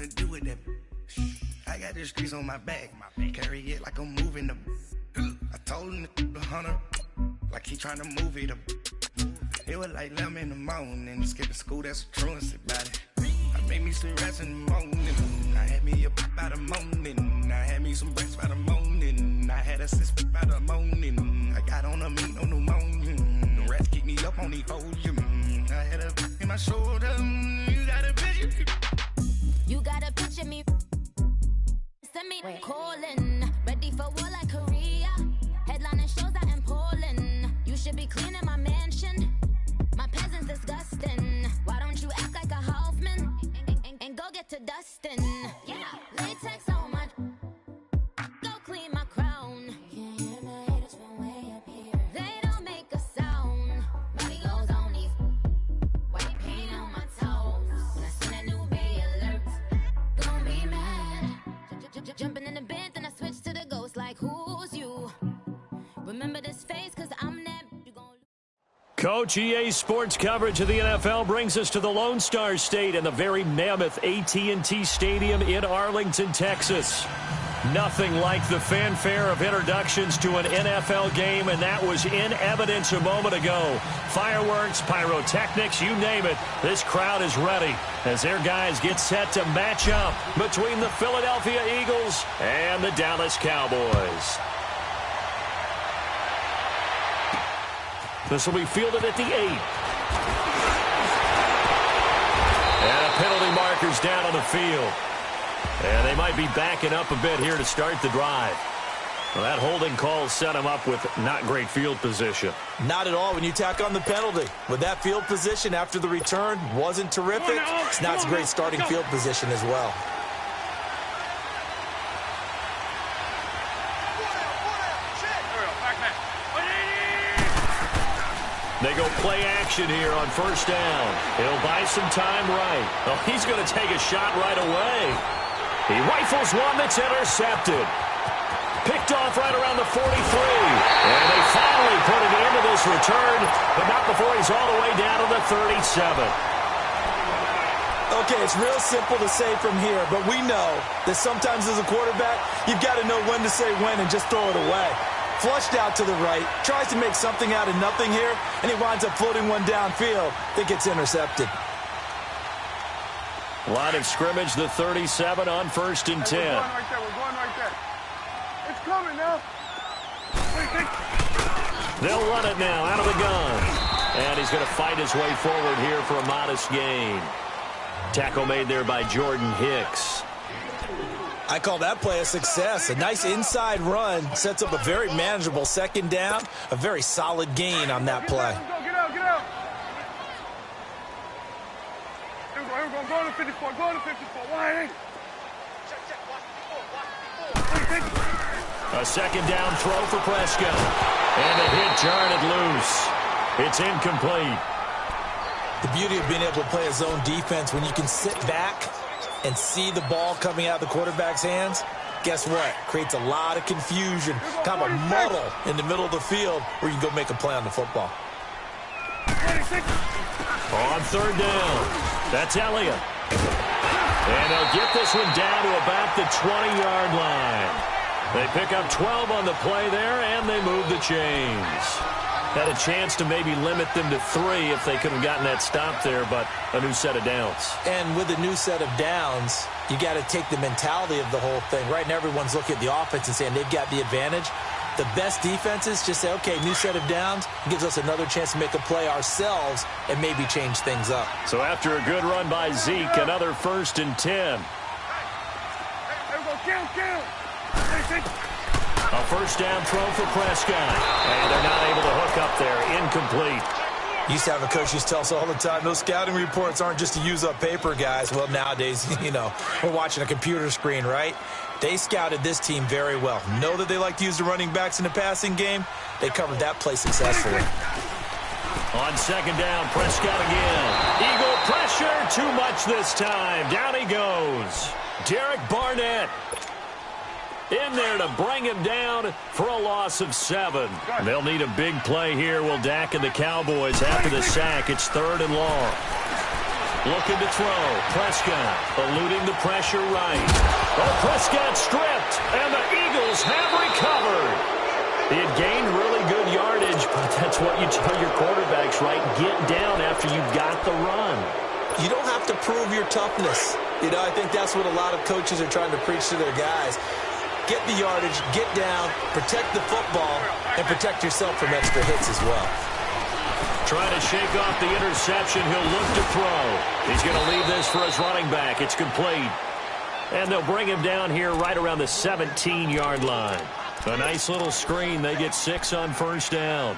to do with that. I got the streets on my back. Carry it like I'm moving them. I told him to 100 like he trying to move it up. It was like 11 in the morning. Skipping school, that's a truancy about it. I made me some rats in the morning. I had me a pop by the morning. I had me some breaks by the morning. I had a sis by the morning. I got on a meat on the morning. The rats keep me up on the podium. I had a in my shoulder. You got a picture. You got a picture me. Send me calling. Ready for war like Korea. Headlining shows out in Poland. You should be cleaning my mansion. My peasants disgusting. Why don't you act like a Hoffman and go get to dustin'? Yeah, latex on my. Go clean my crown. You can hear my haters from way up here. They don't make a sound. Money goes on these white paint on my toes. When I see that new Bay alert, gonna be mad. Jumping in the bed, then I switch to the ghost like who's you? Remember this face, cause I'm that. Coach, EA Sports coverage of the NFL brings us to the Lone Star State and the very mammoth AT&T Stadium in Arlington, Texas. Nothing like the fanfare of introductions to an NFL game, and that was in evidence a moment ago. Fireworks, pyrotechnics, you name it. This crowd is ready as their guys get set to match up between the Philadelphia Eagles and the Dallas Cowboys. This will be fielded at the 8. And a penalty marker's down on the field. And they might be backing up a bit here to start the drive. Well, that holding call set him up with not great field position. Not at all when you tack on the penalty. With that field position after the return wasn't terrific. Now it's a great starting field position as well. They go play action here on first down. He'll buy some time right. Oh, he's going to take a shot right away. He rifles one that's intercepted. Picked off right around the 43. And they finally put an end to this return, but not before he's all the way down to the 37. Okay, it's real simple to say from here, but we know that sometimes as a quarterback, you've got to know when to say when and just throw it away. Flushed out to the right, tries to make something out of nothing here, and he winds up floating one downfield that gets intercepted. Line of scrimmage, the 37 on first and 10. We're going right there. We're going right there. It's coming now. They'll run it now out of the gun. And he's going to fight his way forward here for a modest gain. Tackle made there by Jordan Hicks. I call that play a success. A nice inside run sets up a very manageable second down. A very solid gain on that play. Get out, get out. Here we go, go to 54, go to 54. Why? A second down throw for Prescott. And a hit jarred loose. It's incomplete. The beauty of being able to play a zone defense when you can sit back and see the ball coming out of the quarterback's hands, guess what? Creates a lot of confusion, kind of a muddle in the middle of the field where you can go make a play on the football. On third down, that's Elliott. And they'll get this one down to about the 20-yard line. They pick up 12 on the play there, and they move the chains. Had a chance to maybe limit them to 3 if they could have gotten that stop there, but a new set of downs. And with a new set of downs, you got to take the mentality of the whole thing. Right now, everyone's looking at the offense and saying they've got the advantage. The best defenses just say, okay, new set of downs. It gives us another chance to make a play ourselves and maybe change things up. So after a good run by Zeke, another first and 10. A first down throw for Prescott. And they're not able to hook up there. Incomplete. Used to have a coach used to tell us all the time, those scouting reports aren't just to use up paper, guys. Well, nowadays, you know, we're watching a computer screen, right? They scouted this team very well. Know that they like to use the running backs in the passing game. They covered that play successfully. On second down, Prescott again. Eagle pressure, too much this time. Down he goes. Derek Barnett in there to bring him down for a loss of 7. They'll need a big play here. Will Dak and the Cowboys after the sack. It's third and long. Looking to throw. Prescott eluding the pressure right. Oh, Prescott stripped, and the Eagles have recovered. He had gained really good yardage, but that's what you tell your quarterbacks, right? Get down after you've got the run. You don't have to prove your toughness. You know, I think that's what a lot of coaches are trying to preach to their guys. Get the yardage, get down, protect the football, and protect yourself from extra hits as well. Trying to shake off the interception. He'll look to throw. He's going to leave this for his running back. It's complete. And they'll bring him down here right around the 17-yard line. A nice little screen. They get 6 on first down.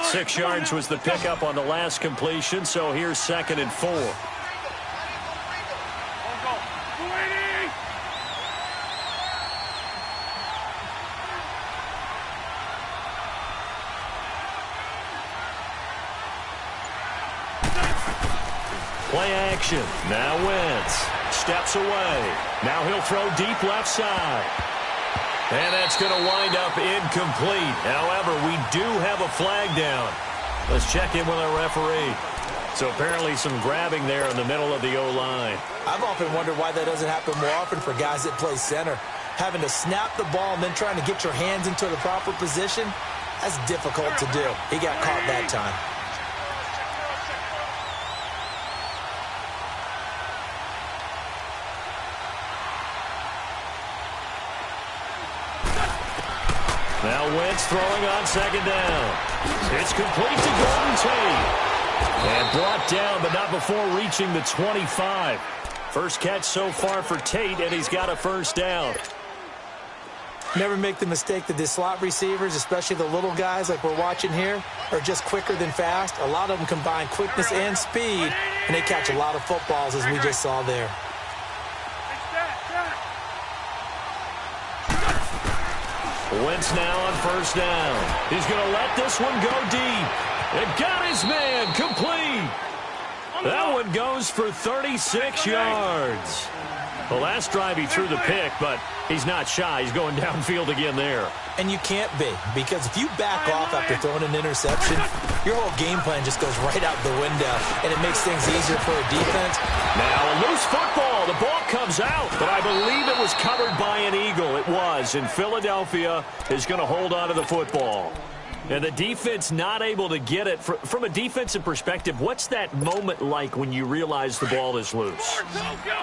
6 yards was the pickup on the last completion, so here's 2nd and 4. Play action. Now Wentz steps away. Now he'll throw deep left side. And that's going to wind up incomplete. However, we do have a flag down. Let's check in with our referee. So apparently some grabbing there in the middle of the O-line. I've often wondered why that doesn't happen more often for guys that play center. Having to snap the ball and then trying to get your hands into the proper position, that's difficult to do. He got caught that time. Now Wentz throwing on 2nd down. It's complete to Golden Tate. And brought down, but not before reaching the 25. First catch so far for Tate, and he's got a first down. Never make the mistake that the slot receivers, especially the little guys like we're watching here, are just quicker than fast. A lot of them combine quickness and speed, and they catch a lot of footballs, as we just saw there. Wentz now on first down. He's going to let this one go deep. And got his man complete. That one goes for 36 yards. The last drive he threw the pick, but he's not shy. He's going downfield again there. And you can't be, because if you back off after throwing an interception, your whole game plan just goes right out the window, and it makes things easier for a defense. Now a loose football. The ball comes out, but I believe it was covered by an Eagle. It was, and Philadelphia is going to hold on to the football. And the defense not able to get it. From a defensive perspective, what's that moment like when you realize the ball is loose?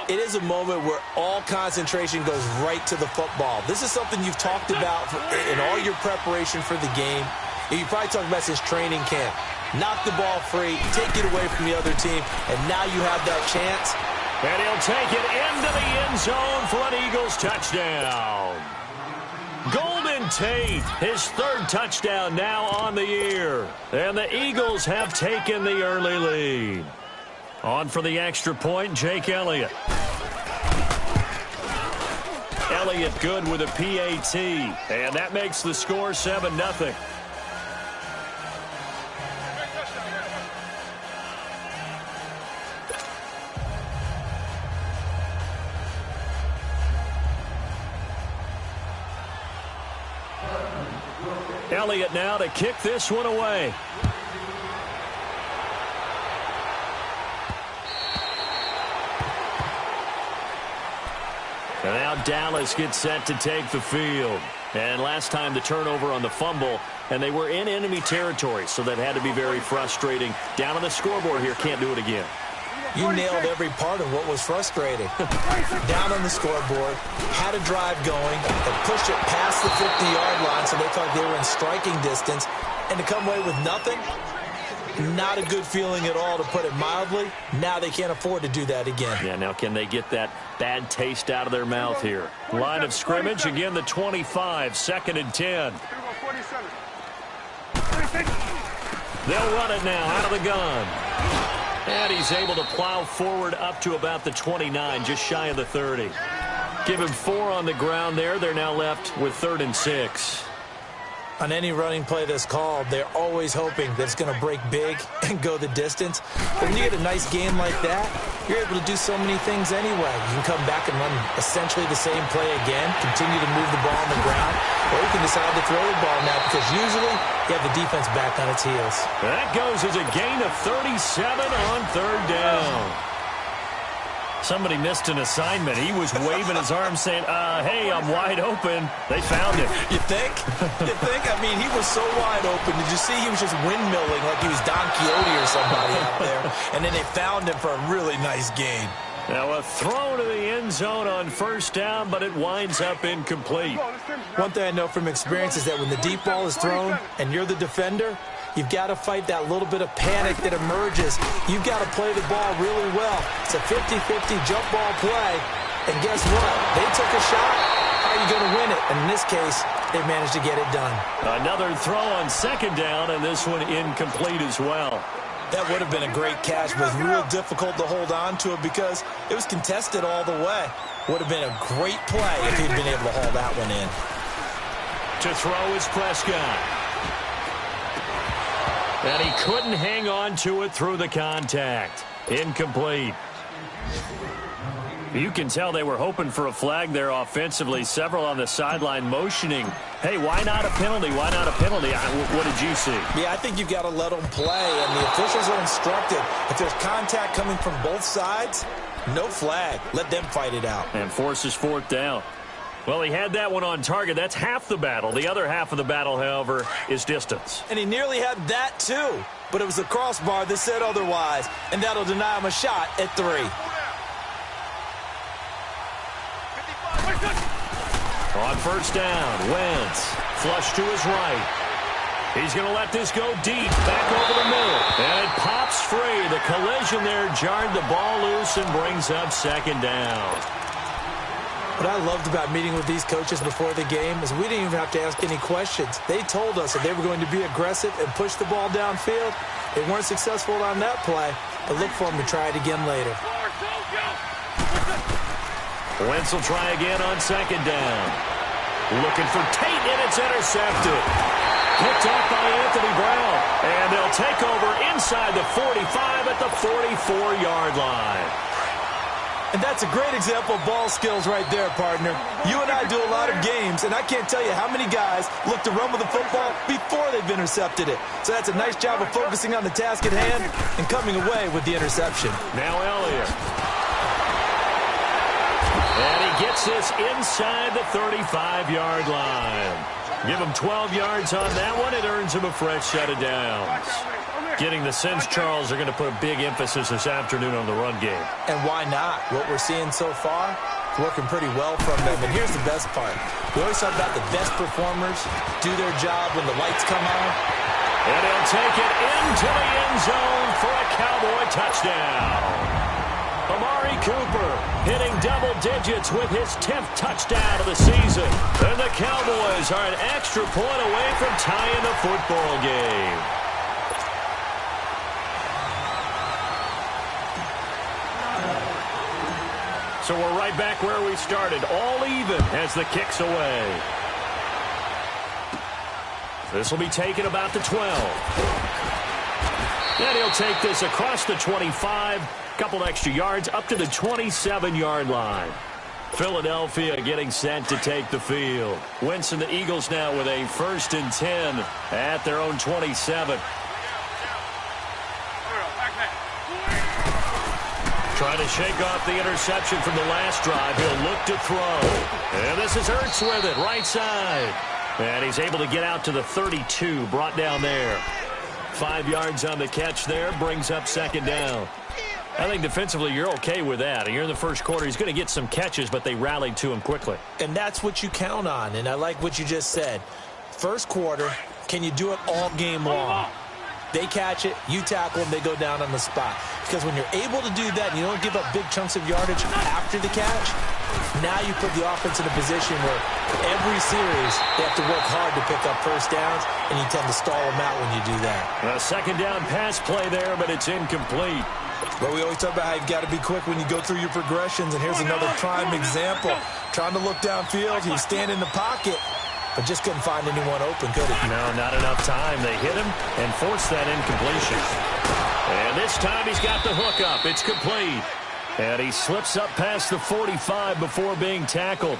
It is a moment where all concentration goes right to the football. This is something you've talked about in all your preparation for the game. You probably talked about since training camp. Knock the ball free, take it away from the other team, and now you have that chance. And he'll take it into the end zone for an Eagles touchdown. Golden Tate, his 3rd touchdown now on the year. And the Eagles have taken the early lead. On for the extra point, Jake Elliott. Elliott good with a PAT. And that makes the score 7-0. Elliott now to kick this one away. And now Dallas gets set to take the field. And last time the turnover on the fumble, and they were in enemy territory, so that had to be very frustrating. Down on the scoreboard here, can't do it again. You nailed every part of what was frustrating. Down on the scoreboard, had a drive going, and pushed it past the 50-yard line so they thought they were in striking distance, and to come away with nothing, not a good feeling at all, to put it mildly. Now they can't afford to do that again. Yeah, now can they get that bad taste out of their mouth here? Line of scrimmage, again the 25, 2nd and 10. They'll run it now out of the gun. And he's able to plow forward up to about the 29, just shy of the 30. Give him 4 on the ground there. They're now left with 3rd and 6. On any running play that's called, they're always hoping that it's going to break big and go the distance. But when you get a nice game like that, you're able to do so many things anyway. You can come back and run essentially the same play again, continue to move the ball on the ground, or you can decide to throw the ball now because usually you have the defense back on its heels. That goes as a gain of 37 on third down. Somebody missed an assignment. He was waving his arms saying, hey, I'm wide open. They found him. You think? You think? I mean, he was so wide open. Did you see he was just windmilling like he was Don Quixote or somebody out there? And then they found him for a really nice gain. Now a throw to the end zone on first down, but it winds up incomplete. One thing I know from experience is that when the deep ball is thrown and you're the defender, you've got to fight that little bit of panic that emerges. You've got to play the ball really well. It's a 50-50 jump ball play. And guess what? They took a shot. How are you going to win it? And in this case, they managed to get it done. Another throw on second down, and this one incomplete as well. That would have been a great catch, but it was real difficult to hold on to it because it was contested all the way. Would have been a great play if he'd been able to haul that one in. To throw is Prescott. And he couldn't hang on to it through the contact. Incomplete. You can tell they were hoping for a flag there offensively. Several on the sideline motioning. Hey, why not a penalty? Why not a penalty? What did you see? Yeah, I think you've got to let them play, and the officials are instructed. If there's contact coming from both sides, no flag. Let them fight it out. And forces fourth down. Well, he had that one on target. That's half the battle. The other half of the battle, however, is distance. And he nearly had that, too. But it was the crossbar that said otherwise, and that'll deny him a shot at 3. On first down, Wentz, flush to his right. He's going to let this go deep, back over the middle. And it pops free. The collision there jarred the ball loose and brings up second down. What I loved about meeting with these coaches before the game is we didn't even have to ask any questions. They told us that they were going to be aggressive and push the ball downfield. They weren't successful on that play, but look for them to try it again later. Wentz will try again on second down. Looking for Tate, and it's intercepted. Picked off by Anthony Brown. And they'll take over inside the 45 at the 44-yard line. And that's a great example of ball skills right there, partner. You and I do a lot of games, and I can't tell you how many guys look to run with the football before they've intercepted it. So that's a nice job of focusing on the task at hand and coming away with the interception. Now Elliott. And he gets this inside the 35-yard line. Give him 12 yards on that one. It earns him a fresh set of downs. Getting the sense, Charles, are going to put a big emphasis this afternoon on the run game. And why not? What we're seeing so far is working pretty well from them. And here's the best part. We always talk about the best performers do their job when the lights come on. And he'll take it into the end zone for a Cowboy touchdown. Amari Cooper hitting double digits with his 10th touchdown of the season. And the Cowboys are an extra point away from tying the football game. So we're right back where we started, all even as the kick's away. This will be taken about the 12. Then he'll take this across the 25, couple extra yards up to the 27-yard line. Philadelphia getting set to take the field. Wentz and the Eagles now with a 1st and 10 at their own 27. Trying to shake off the interception from the last drive. He'll look to throw. And this is Hurts with it, right side. And he's able to get out to the 32, brought down there. 5 yards on the catch there, brings up second down. I think defensively you're okay with that. Here in the first quarter, he's going to get some catches, but they rallied to him quickly. And that's what you count on, and I like what you just said. First quarter, can you do it all game long? They catch it, you tackle them, they go down on the spot. Because when you're able to do that and you don't give up big chunks of yardage after the catch, now you put the offense in a position where every series they have to work hard to pick up first downs, and you tend to stall them out when you do that. A second down pass play there, but it's incomplete. But we always talk about how you've got to be quick when you go through your progressions, and here's another prime example. Trying to look downfield, he was standing in the pocket, but just couldn't find anyone open, could he? No, not enough time. They hit him and forced that incompletion. And this time he's got the hook up. It's complete. And he slips up past the 45 before being tackled.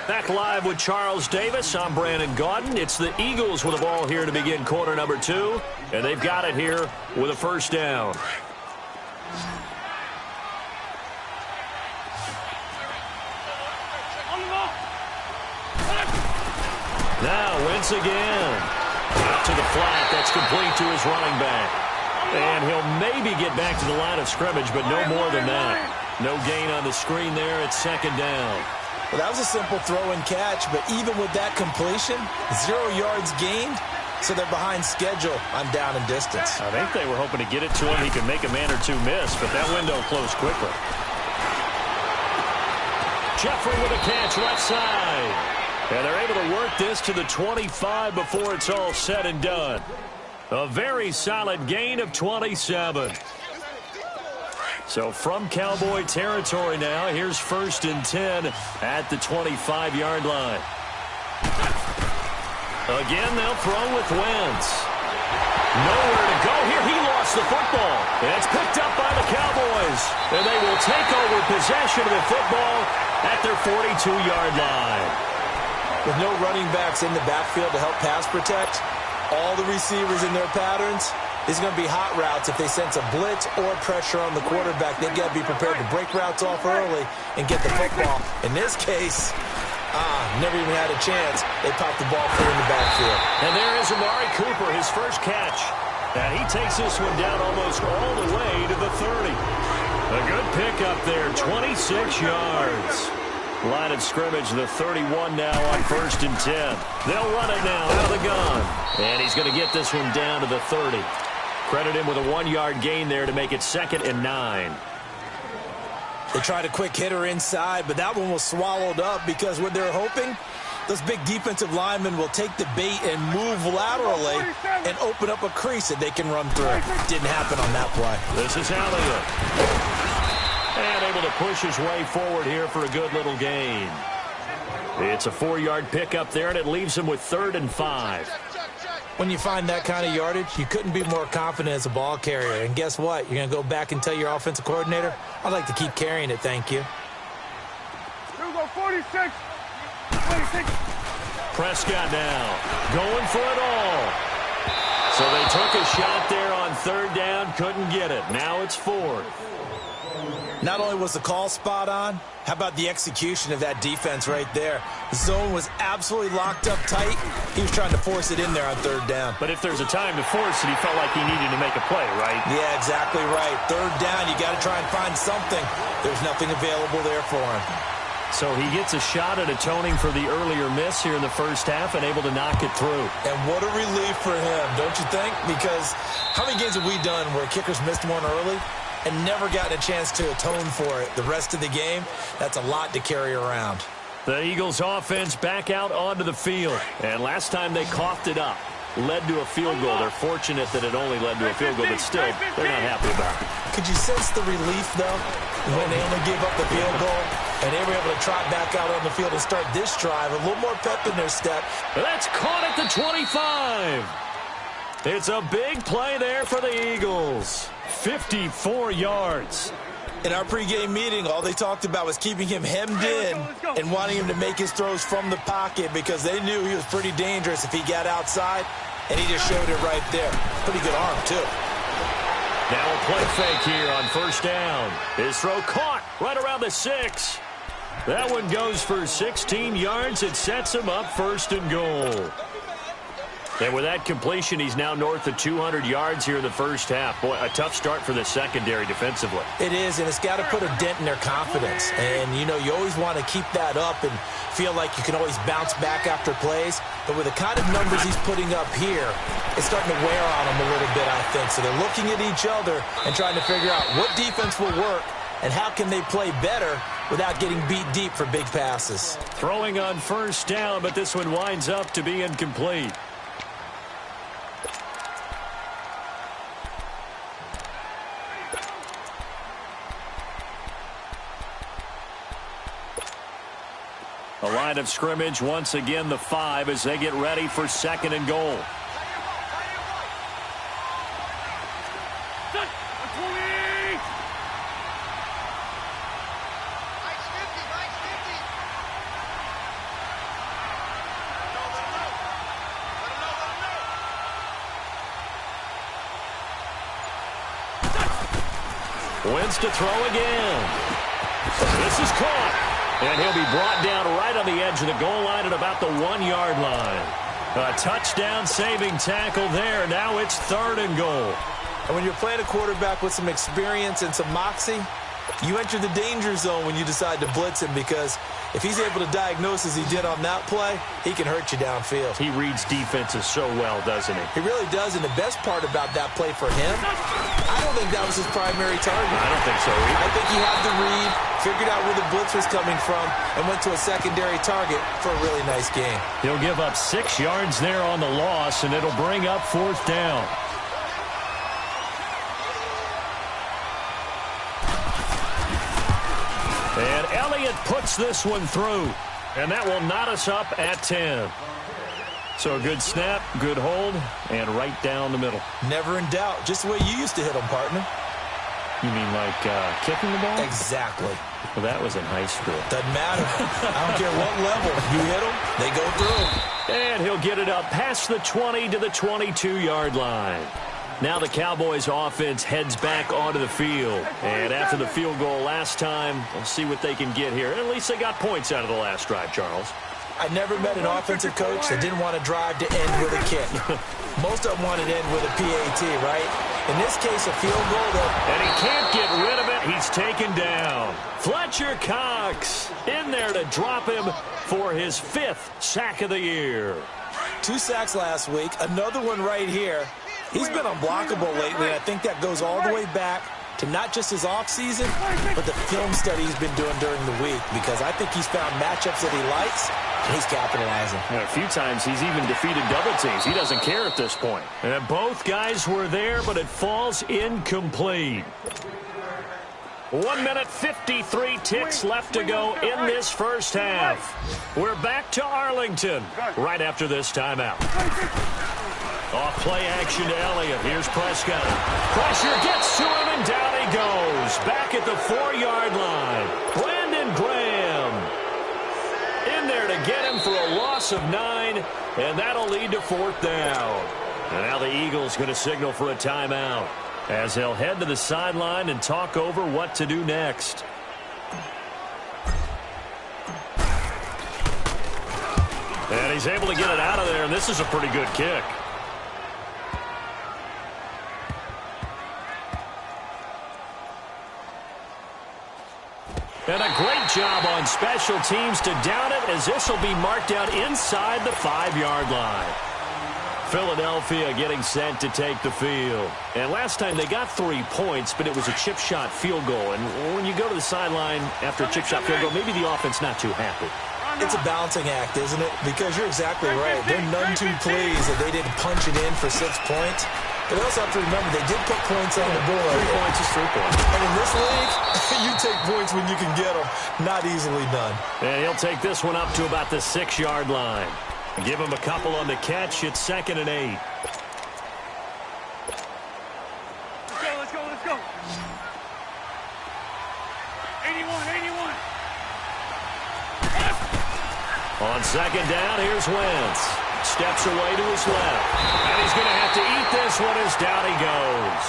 Back live with Charles Davis. I'm Brandon Gaudin. It's the Eagles with the ball here to begin quarter number 2. And they've got it here with a first down. Now Wentz again. Out to the flat. That's complete to his running back. And he'll maybe get back to the line of scrimmage, but no more than that. No gain on the screen there. It's second down. Well, that was a simple throw and catch, but even with that completion, 0 yards gained, so they're behind schedule on down and distance. I think they were hoping to get it to him. He could make a man or two miss, but that window closed quickly. Jeffrey with a catch left side. And they're able to work this to the 25 before it's all said and done. A very solid gain of 27. So from Cowboy territory now, here's 1st and 10 at the 25-yard line. Again, they'll throw with Wentz. Nowhere to go here. He lost the football. And it's picked up by the Cowboys. And they will take over possession of the football at their 42-yard line. With no running backs in the backfield to help pass protect, all the receivers in their patterns, it's going to be hot routes. If they sense a blitz or pressure on the quarterback, they've got to be prepared to break routes off early and get the football. In this case, never even had a chance. They popped the ball clear in the backfield. And there is Amari Cooper, his first catch. And he takes this one down almost all the way to the 30. A good pickup there, 26 yards. Line of scrimmage, the 31 now on 1st and 10. They'll run it now out of the gun. And he's going to get this one down to the 30. Credit him with a 1-yard gain there to make it 2nd and 9. They tried a quick hitter inside, but that one was swallowed up because what they're hoping, those big defensive linemen will take the bait and move laterally and open up a crease that they can run through. Didn't happen on that play. This is Elliott. And able to push his way forward here for a good little gain. It's a 4-yard pickup there, and it leaves him with 3rd and 5. When you find that kind of yardage, you couldn't be more confident as a ball carrier. And guess what? You're going to go back and tell your offensive coordinator, I'd like to keep carrying it, thank you. Here we go, 46. 26. Prescott now going for it all. So they took a shot there on 3rd down, couldn't get it. Now it's 4th. Not only was the call spot on, how about the execution of that defense right there? The zone was absolutely locked up tight. He was trying to force it in there on 3rd down. But if there's a time to force it, he felt like he needed to make a play, right? Yeah, exactly right. 3rd down, you got to try and find something. There's nothing available there for him. So he gets a shot at atoning for the earlier miss here in the first half and able to knock it through. And what a relief for him, don't you think? Because how many games have we done where kickers missed one early and never gotten a chance to atone for it the rest of the game? That's a lot to carry around. The Eagles offense back out onto the field. And last time they coughed it up, led to a field goal. They're fortunate that it only led to a field goal, but still, they're not happy about it. Could you sense the relief, though, when they only gave up the field goal and they were able to trot back out on the field and start this drive? A little more pep in their step. That's caught at the 25. It's a big play there for the Eagles. 54 yards. In our pregame meeting, all they talked about was keeping him hemmed in and wanting him to make his throws from the pocket because they knew he was pretty dangerous if he got outside, and he just showed it right there. Pretty good arm, too. Now a play fake here on 1st down. His throw caught right around the 6. That one goes for 16 yards. It sets him up 1st and goal. And with that completion, he's now north of 200 yards here in the first half. Boy, a tough start for the secondary defensively. It is, and it's got to put a dent in their confidence. And, you know, you always want to keep that up and feel like you can always bounce back after plays. But with the kind of numbers he's putting up here, it's starting to wear on them a little bit, I think. So they're looking at each other and trying to figure out what defense will work and how can they play better without getting beat deep for big passes. Throwing on 1st down, but this one winds up to be incomplete. A line of scrimmage, once again, the 5 as they get ready for 2nd and goal. Wins to throw again. This is caught. And he'll be brought down right on the edge of the goal line at about the 1-yard line. A touchdown-saving tackle there. Now it's 3rd and goal. And when you're playing a quarterback with some experience and some moxie, you enter the danger zone when you decide to blitz him, because if he's able to diagnose as he did on that play, he can hurt you downfield. He reads defenses so well, doesn't he? He really does, and the best part about that play for him, I don't think that was his primary target. I don't think so either. I think he had the read, figured out where the blitz was coming from, and went to a secondary target for a really nice gain. He'll give up 6 yards there on the loss, and it'll bring up 4th down. And Elliott puts this one through. And that will knot us up at 10. So a good snap, good hold, and right down the middle. Never in doubt. Just the way you used to hit them, partner. You mean like kicking the ball? Exactly. Well, that was in high school. Doesn't matter. I don't care what level. You hit them, they go through. And he'll get it up past the 20 to the 22-yard line. Now the Cowboys offense heads back onto the field. And after the field goal last time, we'll see what they can get here. At least they got points out of the last drive, Charles. I never met an offensive coach that didn't want to drive to end with a kick. Most of them wanted to end with a PAT, right? In this case, a field goal, though. And he can't get rid of it. He's taken down. Fletcher Cox in there to drop him for his 5th sack of the year. 2 sacks last week, another one right here. He's been unblockable lately, and I think that goes all the way back to not just his offseason, but the film study he's been doing during the week, because I think he's found matchups that he likes, and he's capitalizing. And a few times he's even defeated double teams. He doesn't care at this point. And both guys were there, but it falls incomplete. 1 minute, 53 ticks left to go in this first half. We're back to Arlington right after this timeout. Off play action to Elliott. Here's Prescott. Pressure gets to him, and down he goes. Back at the 4-yard line. Brandon Graham in there to get him for a loss of 9, and that'll lead to 4th down. And now the Eagles going to signal for a timeout as they'll head to the sideline and talk over what to do next. And he's able to get it out of there, and this is a pretty good kick. And a great job on special teams to down it, as this will be marked out inside the 5-yard line. Philadelphia getting set to take the field. And last time they got 3 points, but it was a chip shot field goal. And when you go to the sideline after a chip shot field goal, maybe the offense not too happy. It's a balancing act, isn't it? Because you're exactly right. They're none too pleased that they didn't punch it in for 6 points. But they also have to remember they did put points on the board. 3 points is 3 points. And in this league, you take points when you can get them. Not easily done. And he'll take this one up to about the 6-yard line. Give him a couple on the catch. It's 2nd and 8. Let's go. 81. On 2nd down, here's Wentz. Steps away to his left. And he's going to have to eat this one as down he goes.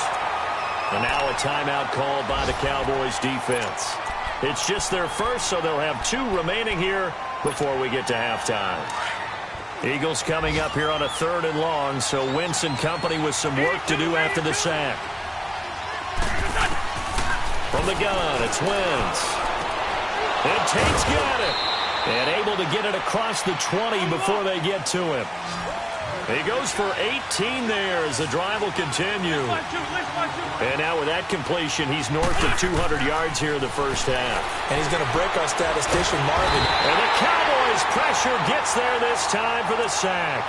And now a timeout called by the Cowboys defense. It's just their first, so they'll have 2 remaining here before we get to halftime. Eagles coming up here on a 3rd and long, so Wentz and company with some work to do after the sack. From the gun, it's Wentz. And Tate's got it. And able to get it across the 20 before they get to him. He goes for 18 there as the drive will continue. And now with that completion, he's north of 200 yards here in the first half. And he's going to break our statistician, Marvin. And the Cowboys pressure gets there this time for the sack.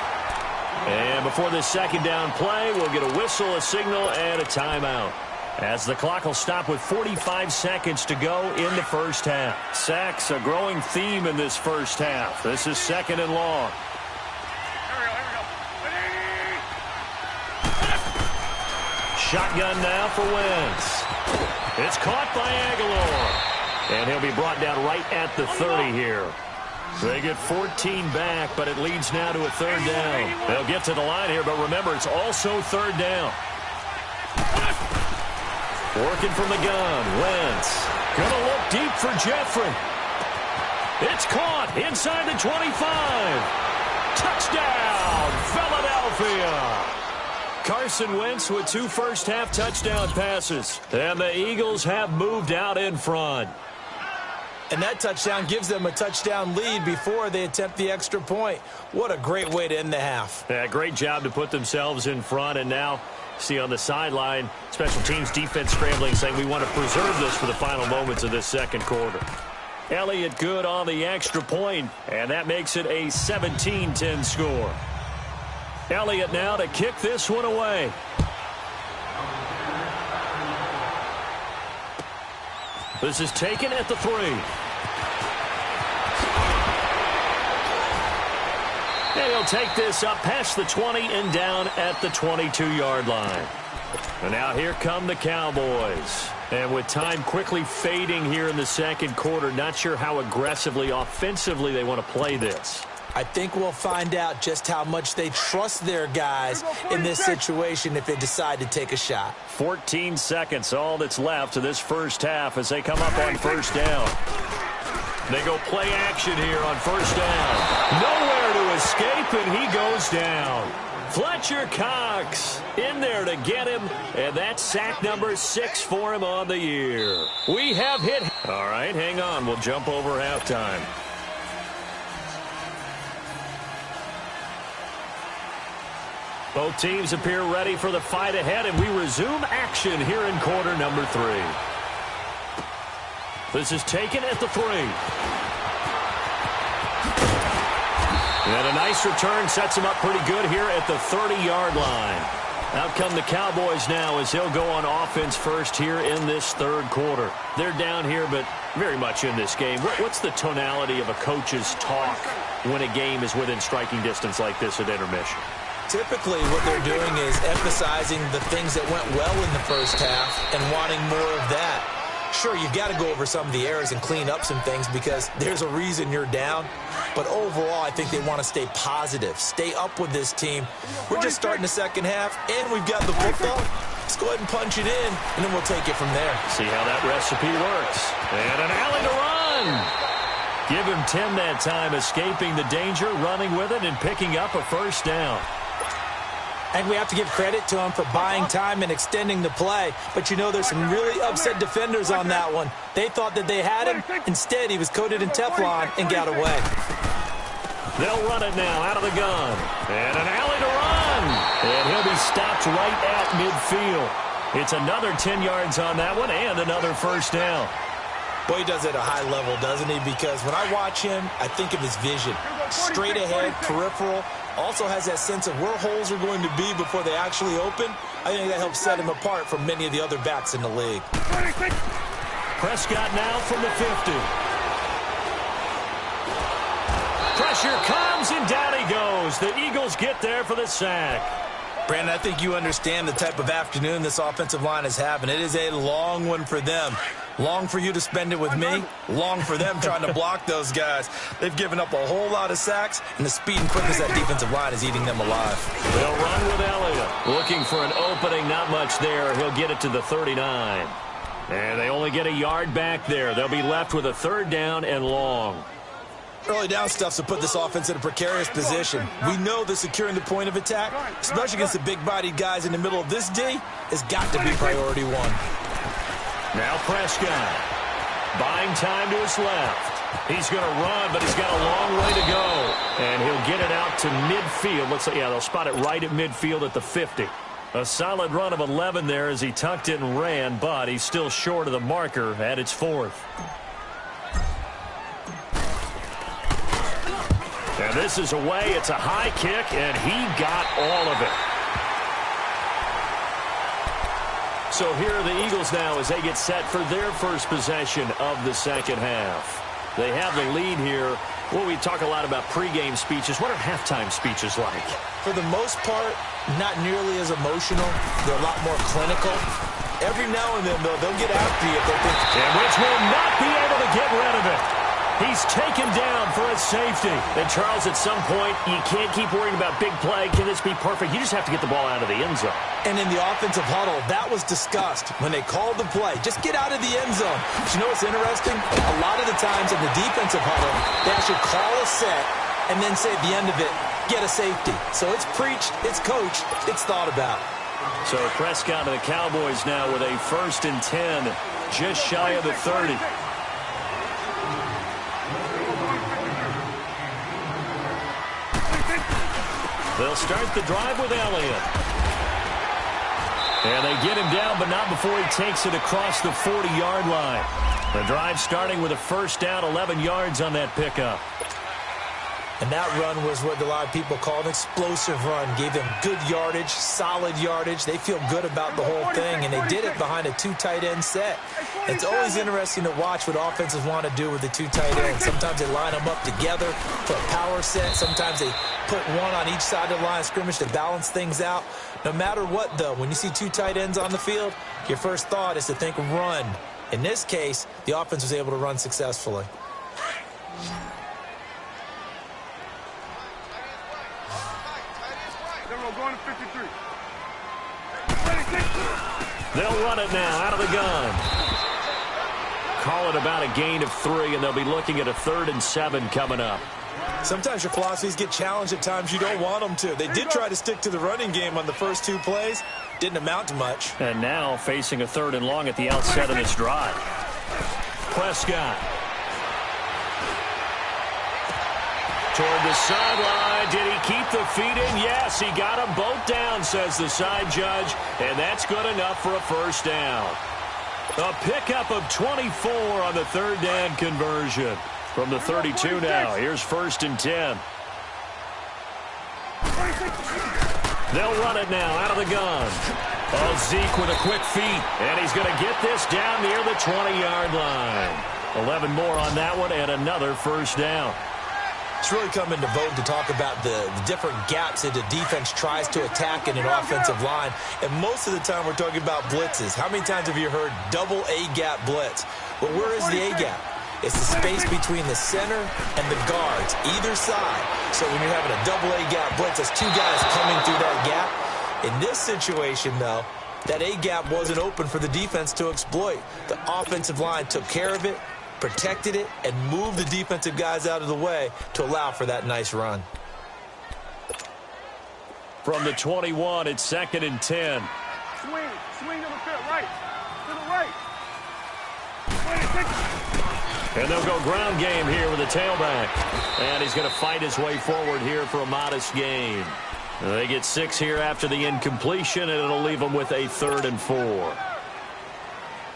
And before this 2nd down play, we'll get a whistle, a signal, and a timeout. as the clock will stop with 45 seconds to go in the first half. Sacks, a growing theme in this first half. This is 2nd and long. Shotgun now for Wentz. It's caught by Aguilar. And he'll be brought down right at the 30 here. They get 14 back, but it leads now to a 3rd down. They'll get to the line here, but remember, it's also 3rd down. Working from the gun, Wentz. Gonna look deep for Jeffrey. It's caught inside the 25. Touchdown, Philadelphia. Carson Wentz with 2 first-half touchdown passes. And the Eagles have moved out in front. And that touchdown gives them a touchdown lead before they attempt the extra point. What a great way to end the half. Yeah, great job to put themselves in front. And now, see on the sideline, special teams defense scrambling, saying we want to preserve this for the final moments of this second quarter. Elliott good on the extra point, and that makes it a 17-10 score. Elliott now to kick this one away. This is taken at the 3. And he'll take this up past the 20 and down at the 22-yard line. And now here come the Cowboys. And with time quickly fading here in the second quarter, not sure how aggressively, offensively they want to play this. I think we'll find out just how much they trust their guys in this situation if they decide to take a shot. 14 seconds, all that's left of this first half as they come up on 1st down. They go play action here on 1st down. Nowhere to escape, and he goes down. Fletcher Cox in there to get him, and that's sack number 6 for him on the year. We have hit. All right, hang on. We'll jump over halftime. Both teams appear ready for the fight ahead, and we resume action here in quarter number 3. This is taken at the 3. And a nice return sets him up pretty good here at the 30-yard line. Out come the Cowboys now as they'll go on offense first here in this 3rd quarter. They're down here, but very much in this game. What's the tonality of a coach's talk when a game is within striking distance like this at intermission? Typically, what they're doing is emphasizing the things that went well in the first half and wanting more of that. Sure, you've got to go over some of the errors and clean up some things because there's a reason you're down. But overall, I think they want to stay positive, stay up with this team. We're just starting the second half, and we've got the football. Let's go ahead and punch it in, and then we'll take it from there. See how that recipe works. And an alley to run. Give him 10 that time, escaping the danger, running with it, and picking up a 1st down. And we have to give credit to him for buying time and extending the play. But, you know, there's some really upset defenders on that one. They thought that they had him. Instead, he was coated in Teflon and got away. They'll run it now out of the gun. And an alley to run. And he'll be stopped right at midfield. It's another 10 yards on that one and another 1st down. Boy, he does it at a high level, doesn't he? Because when I watch him, I think of his vision. Straight ahead, peripheral. Also has that sense of where holes are going to be before they actually open. I think that helps set him apart from many of the other backs in the league. Prescott now from the 50. Pressure comes, and down he goes. The Eagles get there for the sack. Brandon, I think you understand the type of afternoon this offensive line is having. It is a long one for them. Long for you to spend it with me. Long for them trying to block those guys. They've given up a whole lot of sacks, and the speed and quickness of that defensive line is eating them alive. They'll run with Elliott. Looking for an opening, not much there. He'll get it to the 39. And they only get a yard back there. They'll be left with a 3rd down and long. Early down stuff to put this offense in a precarious position. We know that securing the point of attack, especially against the big-bodied guys in the middle of this D, has got to be priority 1. Now Prescott, buying time to his left. He's going to run, but he's got a long way to go. And he'll get it out to midfield. Looks like, yeah, they'll spot it right at midfield at the 50. A solid run of 11 there as he tucked it and ran, but he's still short of the marker at its 4th. And this is away. It's a high kick, and he got all of it. So here are the Eagles now as they get set for their first possession of the second half. They have the lead here. Well, we talk a lot about pregame speeches. What are halftime speeches like? For the most part, not nearly as emotional. They're a lot more clinical. Every now and then, though, they'll get after you if they think. And Rich will not be able to get rid of it. He's taken down for a safety. And, Charles, at some point, you can't keep worrying about big play. Can this be perfect? You just have to get the ball out of the end zone. And in the offensive huddle, that was discussed when they called the play. Just get out of the end zone. But you know what's interesting? A lot of the times in the defensive huddle, they actually call a set and then say at the end of it, get a safety. So it's preached, it's coached, it's thought about. So Prescott and the Cowboys now with a 1st and 10, just shy of the 30. They'll start the drive with Elliott. And they get him down, but not before he takes it across the 40-yard line. The drive starting with a 1st down, 11 yards on that pickup. And that run was what a lot of people call an explosive run. Gave them good yardage, solid yardage. They feel good about the whole thing, and they did it behind a 2 tight end set. It's always interesting to watch what offenses want to do with the 2 tight ends. Sometimes they line them up together for a power set. Sometimes they put one on each side of the line of scrimmage to balance things out. No matter what, though, when you see 2 tight ends on the field, your first thought is to think run. In this case, the offense was able to run successfully. Going to 53. They'll run it now out of the gun. Call it about a gain of 3, and they'll be looking at a 3rd and 7 coming up. Sometimes your philosophies get challenged at times you don't want them to. They did try to stick to the running game on the first 2 plays. Didn't amount to much. And now facing a 3rd and long at the outset of this drive. Prescott. Toward the sideline. Did he keep the feet in? Yes, he got them both down, says the side judge. And that's good enough for a 1st down. A pickup of 24 on the 3rd down conversion. From the 32 now. Here's 1st and 10. They'll run it now out of the gun. Oh, Zeke with a quick feet. And he's going to get this down near the 20-yard line. 11 more on that one and another 1st down. It's really come into vogue to talk about the different gaps that the defense tries to attack in an offensive line. And most of the time we're talking about blitzes. How many times have you heard double A-gap blitz? Well, where is the A-gap? It's the space between the center and the guards, either side. So when you're having a double A-gap blitz, that's 2 guys coming through that gap. In this situation, though, that A-gap wasn't open for the defense to exploit. The offensive line took care of it, protected it, and moved the defensive guys out of the way to allow for that nice run. From the 21, it's 2nd and 10. Swing to the field, right. To the right. And they'll go ground game here with a tailback. And he's going to fight his way forward here for a modest gain. They get 6 here after the incompletion, and it'll leave them with a 3rd and 4.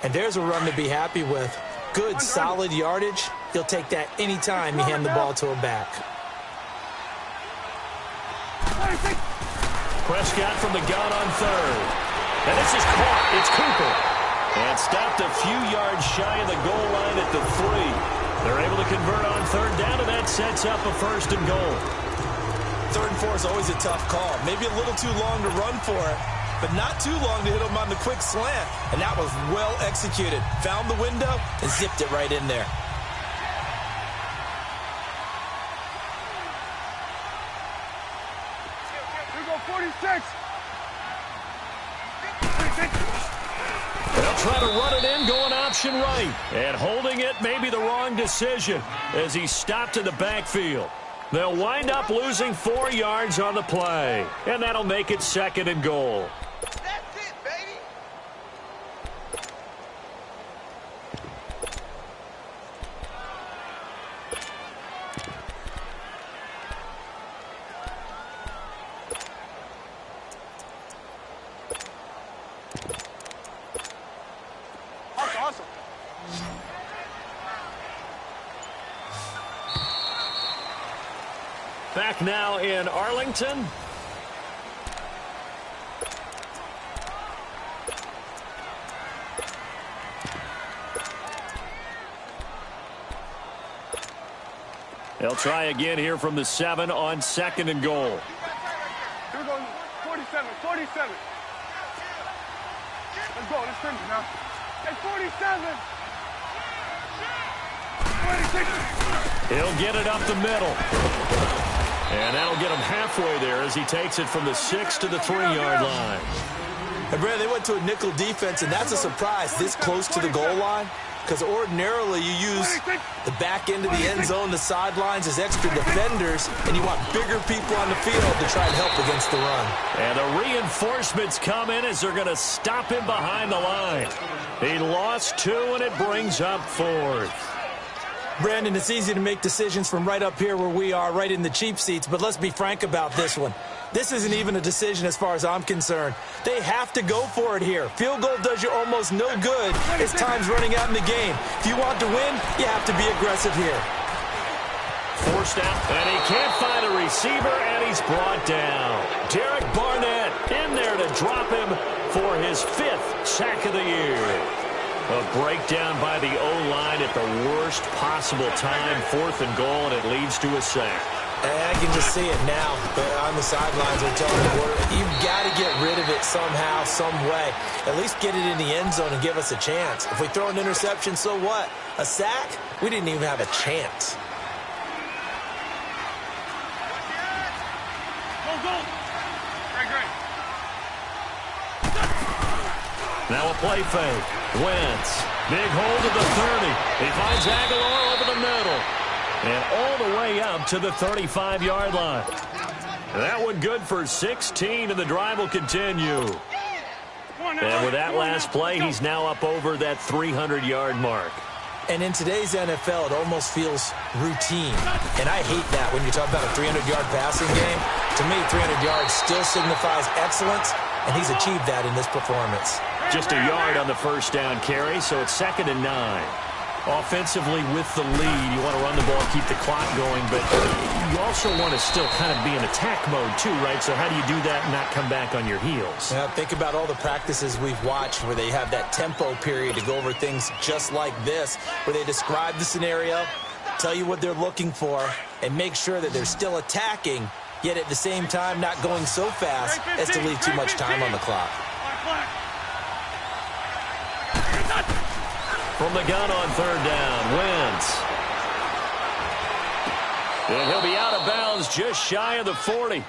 And there's a run to be happy with. Good, solid yardage. He'll take that anytime you hand the ball to a back. Prescott from the gun on 3rd. And this is caught. It's Cooper. And stopped a few yards shy of the goal line at the 3. They're able to convert on 3rd down, and that sets up a 1st and goal. 3rd and 4 is always a tough call. Maybe a little too long to run for it, but not too long to hit him on the quick slant. And that was well executed. Found the window and zipped it right in there. Here we go, 46. They'll try to run it in, going option right. And holding it may be the wrong decision as he stopped in the backfield. They'll wind up losing 4 yards on the play. And that'll make it 2nd and goal. That's it, baby. That's awesome. Back now in Arlington. They'll try again here from the 7 on 2nd and goal. Here we go. 47. 47. Let's go. Let's finish now. Hey, 47. 26. He'll get it up the middle. And that'll get him halfway there as he takes it from the 6 to the 3-yard line. And Brad, they went to a nickel defense, and that's a surprise this close to the goal line. Because ordinarily you use the back end of the end zone, the sidelines as extra defenders, and you want bigger people on the field to try and help against the run. And the reinforcements come in as they're going to stop him behind the line. He lost 2, and it brings up 4th. Brandon, it's easy to make decisions from right up here where we are, right in the cheap seats, but let's be frank about this one. This isn't even a decision as far as I'm concerned. They have to go for it here. Field goal does you almost no good as time's running out in the game. If you want to win, you have to be aggressive here. Forced out, and he can't find a receiver, and he's brought down. Derek Barnett in there to drop him for his 5th sack of the year. A breakdown by the O-line at the worst possible time, 4th and goal, and it leads to a sack. And I can just see it now. On the sidelines, they're telling the you've got to get rid of it somehow, some way. At least get it in the end zone and give us a chance. If we throw an interception, so what? A sack? We didn't even have a chance. Go. Great. Now a play fake. Wentz. Big hold at the 30. He finds Aguilar over the middle. And all the way up to the 35-yard line. That one good for 16, and the drive will continue. And with that last play, he's now up over that 300-yard mark. And in today's NFL, it almost feels routine. And I hate that when you talk about a 300-yard passing game. To me, 300 yards still signifies excellence, and he's achieved that in this performance. Just a yard on the first down carry, so it's 2nd and 9. Offensively with the lead, you want to run the ball, keep the clock going, but you also want to still kind of be in attack mode too, right? So how do you do that and not come back on your heels? Yeah, think about all the practices we've watched where they have that tempo period to go over things just like this, where they describe the scenario, tell you what they're looking for, and make sure that they're still attacking, yet at the same time not going so fast as to leave too much time on the clock. From the gun on 3rd down, Wentz. And he'll be out of bounds just shy of the 40.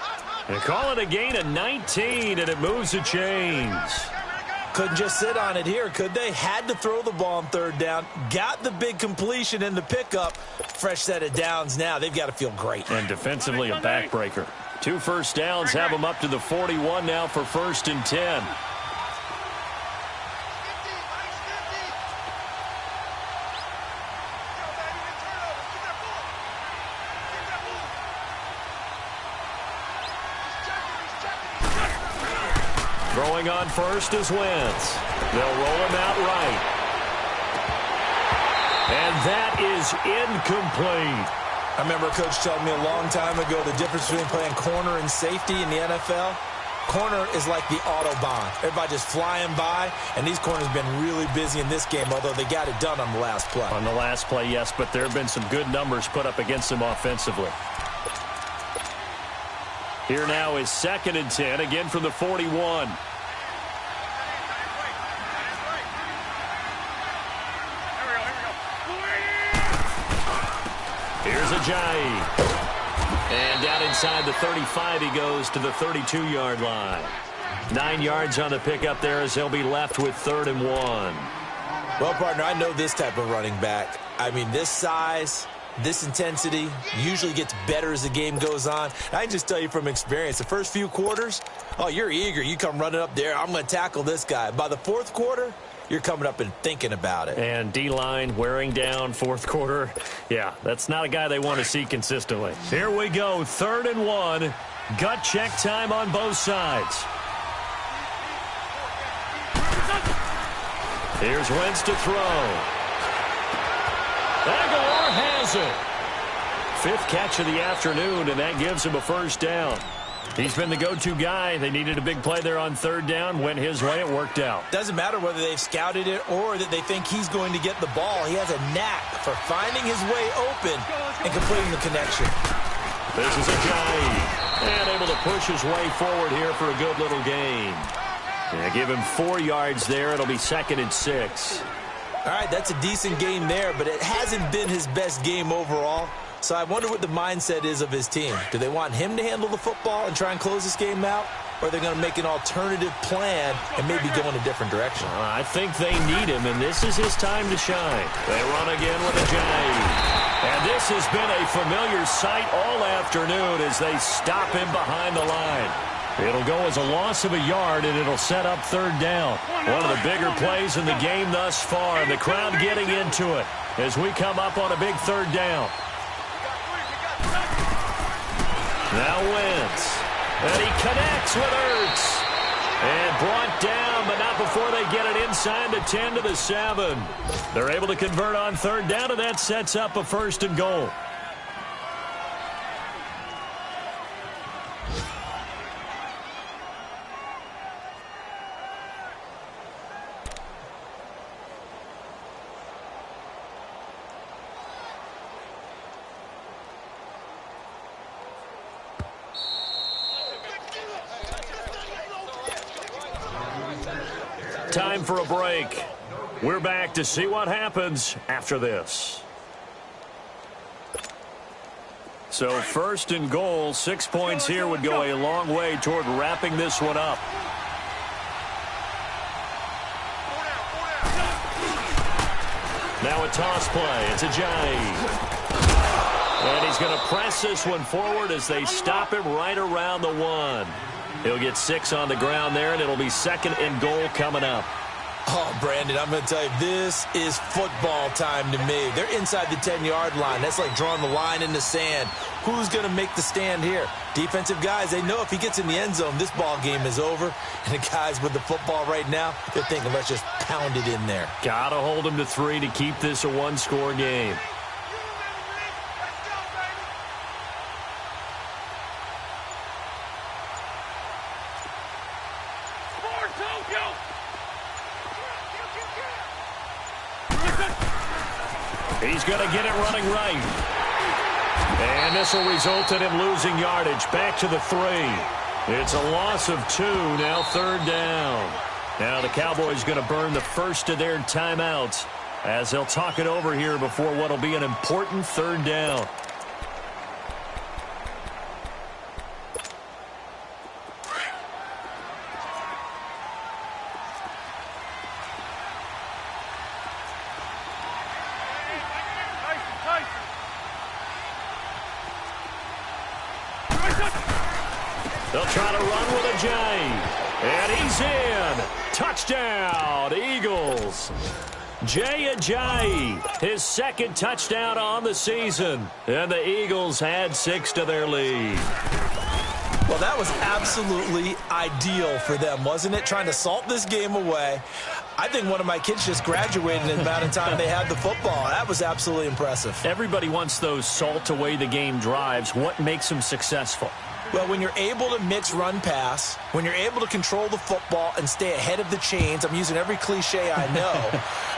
And call it a gain of 19, and it moves the chains. Couldn't just sit on it here, could they? Had to throw the ball on 3rd down. Got the big completion in the pickup. Fresh set of downs now. They've got to feel great. And defensively, a backbreaker. 2 first downs have him up to the 41 now for 1st and 10. Throwing on first is Wentz. They'll roll him out right. And that is incomplete. I remember a coach telling me a long time ago the difference between playing corner and safety in the NFL. Corner is like the Autobahn. Everybody just flying by, and these corners have been really busy in this game, although they got it done on the last play. On the last play, yes, but there have been some good numbers put up against them offensively. Here now is 2nd and 10, again from the 41. Here's Ajayi. And down inside the 35, he goes to the 32-yard line. 9 yards on the pickup there as he'll be left with 3rd and 1. Well, partner, I know this type of running back. I mean, this size, this intensity usually gets better as the game goes on. I can just tell you from experience, the first few quarters, oh, you're eager. You come running up there, I'm going to tackle this guy. By the 4th quarter, you're coming up and thinking about it. And D-line wearing down 4th quarter. Yeah, that's not a guy they want to see consistently. Here we go, 3rd and 1. Gut check time on both sides. Here's Wentz to throw. Aguilar has it. 5th catch of the afternoon, and that gives him a first down. He's been the go-to guy. They needed a big play there on third down. Went his way. It worked out. Doesn't matter whether they've scouted it or that they think he's going to get the ball. He has a knack for finding his way open and completing the connection. This is Ajayi. And able to push his way forward here for a good little gain. Yeah, give him 4 yards there. It'll be 2nd and 6. All right, that's a decent game there, but it hasn't been his best game overall. So I wonder what the mindset is of his team. Do they want him to handle the football and try and close this game out? Or are they going to make an alternative plan and maybe go in a different direction? I think they need him, and this is his time to shine. They run again with Ajayi. And this has been a familiar sight all afternoon as they stop him behind the line. It'll go as a loss of a yard, and it'll set up third down. One of the bigger plays in the game thus far, and the crowd getting into it as we come up on a big third down. Now Wentz. And he connects with Ertz. And brought down, but not before they get it inside the 10 to the 7. They're able to convert on third down, and that sets up a 1st and goal. Time for a break. We're back to see what happens after this. So 1st and goal, 6 points here would go a long way toward wrapping this one up. Now a toss play. It's Ajayi. And he's going to press this one forward as they stop him right around the 1. He'll get 6 on the ground there, and it'll be 2nd and goal coming up. Oh, Brandon, I'm going to tell you, this is football time to me. They're inside the 10-yard line. That's like drawing the line in the sand. Who's going to make the stand here? Defensive guys, they know if he gets in the end zone, this ball game is over. And the guys with the football right now, they're thinking, let's just pound it in there. Got to hold him to 3 to keep this a one-score game. He's going to get it running right. And this will result in him losing yardage. Back to the 3. It's a loss of 2. Now 3rd down. Now the Cowboys going to burn the first of their timeouts as they'll talk it over here before what will be an important 3rd down. They'll try to run with Ajayi. And he's in. Touchdown, Eagles. Jay Ajayi, his 2nd touchdown on the season. And the Eagles had 6 to their lead. Well, that was absolutely ideal for them, wasn't it? Trying to salt this game away. I think one of my kids just graduated in the amount of time they had the football. That was absolutely impressive. Everybody wants those salt-away-the-game drives. What makes them successful? Well, when you're able to mix run-pass, when you're able to control the football and stay ahead of the chains, I'm using every cliche I know,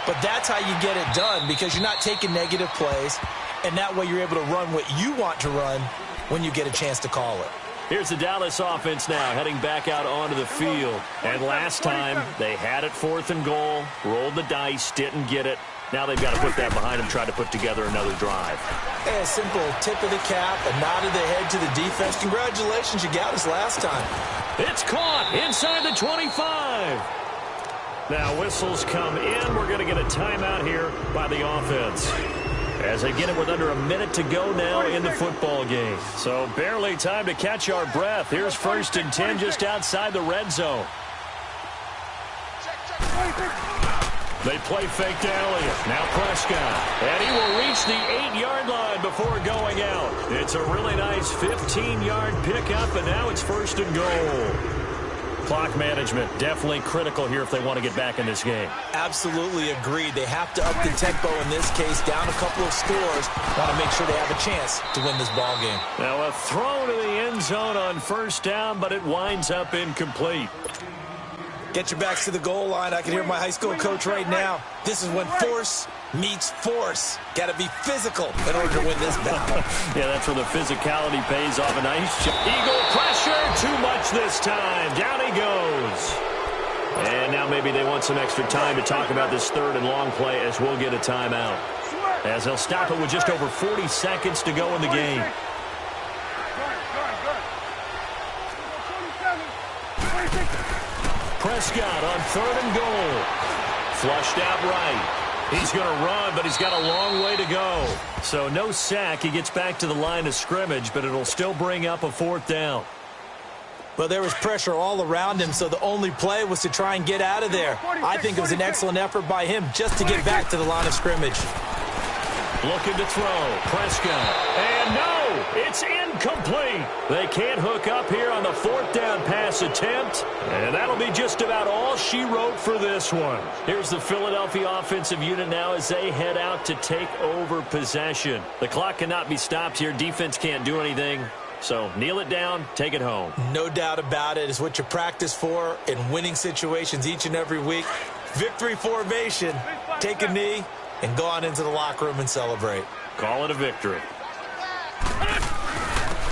but that's how you get it done because you're not taking negative plays, and that way you're able to run what you want to run when you get a chance to call it. Here's the Dallas offense now heading back out onto the field. And last time, they had it 4th and goal, rolled the dice, didn't get it. Now they've got to put that behind them, try to put together another drive. Hey, a simple tip of the cap, a nod of the head to the defense. Congratulations, you got us last time. It's caught inside the 25. Now whistles come in. We're going to get a timeout here by the offense as they get it with under a minute to go now in the football game. So barely time to catch our breath. Here's 1st and 10 just outside the red zone. They play fake to Elliott. Now Prescott. And he will reach the 8-yard line before going out. It's a really nice 15-yard pickup, and now it's 1st and goal. Clock management, definitely critical here if they want to get back in this game. Absolutely agreed. They have to up the tempo in this case, down a couple of scores. Want to make sure they have a chance to win this ball game. Now a throw to the end zone on first down, but it winds up incomplete. Get your backs to the goal line. I can hear my high school coach right now. This is when force meets force. Got to be physical in order to win this battle. Yeah, that's where the physicality pays off. A nice shot. Eagle pressure. Too much this time. Down he goes. And now maybe they want some extra time to talk about this third and long play as we'll get a timeout. As they'll stop it with just over 40 seconds to go in the game. Prescott on third and goal. Flushed out right. He's going to run, but he's got a long way to go. So no sack. He gets back to the line of scrimmage, but it'll still bring up a fourth down. Well, there was pressure all around him, so the only play was to try and get out of there. I think it was an excellent effort by him just to get back to the line of scrimmage. Looking to throw. Prescott. And no, it's incomplete. They can't hook up here on the fourth down pass attempt. And that'll be just about all she wrote for this one. Here's the Philadelphia offensive unit now as they head out to take over possession. The clock cannot be stopped here. Defense can't do anything. So kneel it down, take it home. No doubt about it. It's what you practice for in winning situations each and every week. Victory formation. Take a knee and go on into the locker room and celebrate. Call it a victory.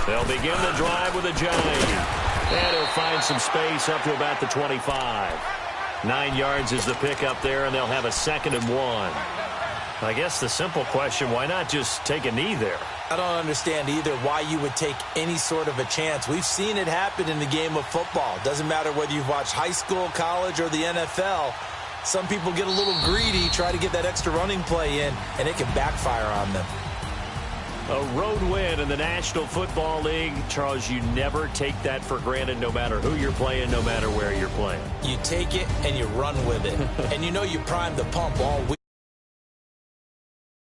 They'll begin the drive with a jive. And he'll find some space up to about the 25. 9 yards is the pickup there, and they'll have a 2nd and 1. I guess the simple question, why not just take a knee there? I don't understand either why you would take any sort of a chance. We've seen it happen in the game of football. Doesn't matter whether you've watched high school, college, or the NFL. Some people get a little greedy, try to get that extra running play in, and it can backfire on them. A road win in the National Football League. Charles, you never take that for granted no matter who you're playing, no matter where you're playing. You take it and you run with it. And you know you prime the pump all week.